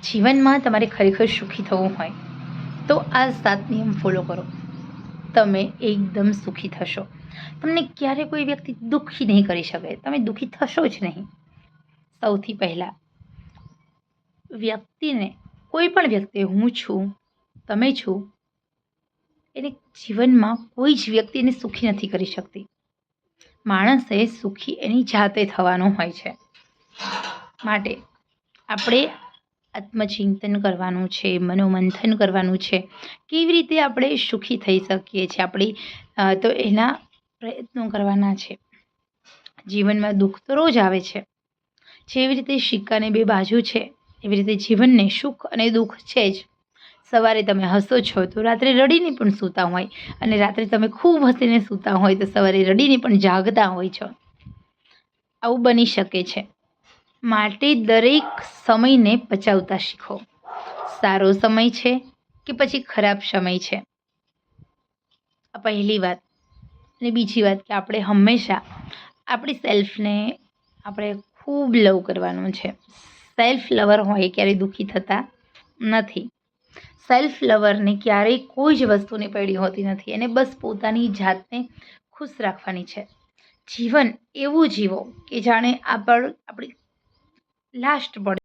જીવનમાં તમારે ખરેખર સુખી થવું હોય તો આ 7 નિયમ ફોલો કરો. તમે એકદમ સુખી થશો. તમને ક્યારે કોઈ વ્યક્તિ દુઃખી નહીં કરી શકે. તમે દુઃખી થશો જ નહીં. સૌથી પહેલાં વ્યક્તિને, કોઈ પણ વ્યક્તિ, હું છું, તમે છો, એને જીવનમાં કોઈ જ વ્યક્તિને સુખી નથી કરી શકતી. માણસે સુખી એની જાતે થવાનું હોય છે. માટે આપણે આત્મચિંતન કરવાનું છે, મનોમંથન કરવાનું છે. કેવી રીતે આપણે સુખી થઈ શકીએ છીએ તો એના પ્રયત્નો કરવાના છે. જીવનમાં દુઃખ તો રોજ આવે છે. જેવી રીતે સિક્કાને 2 બાજુ છે એવી રીતે જીવનને સુખ અને દુઃખ છે જ. સવારે તમે હસો છો તો રાત્રે રડીને પણ સૂતા હોય, અને રાત્રે તમે ખૂબ હસીને સૂતા હોય તો સવારે રડીને પણ જાગતા હોય છો. આવું બની શકે છે. માટે દરેક સમયને પચાવતા શીખો. સારો સમય છે કે પછી ખરાબ સમય છે, આ પહેલી વાત. અને બીજી વાત કે આપણે હંમેશા આપણી સેલ્ફને આપણે ખૂબ લવ કરવાનું છે. સેલ્ફ લવર હોય ક્યારેય દુઃખી થતા નથી. સેલ્ફ લવરને ક્યારેય કોઈ જ વસ્તુની પડી હોતી નથી. એને બસ પોતાની જાતને ખુશ રાખવાની છે. જીવન એવું જીવો કે જાણે આપણી લાસ્ટ પડે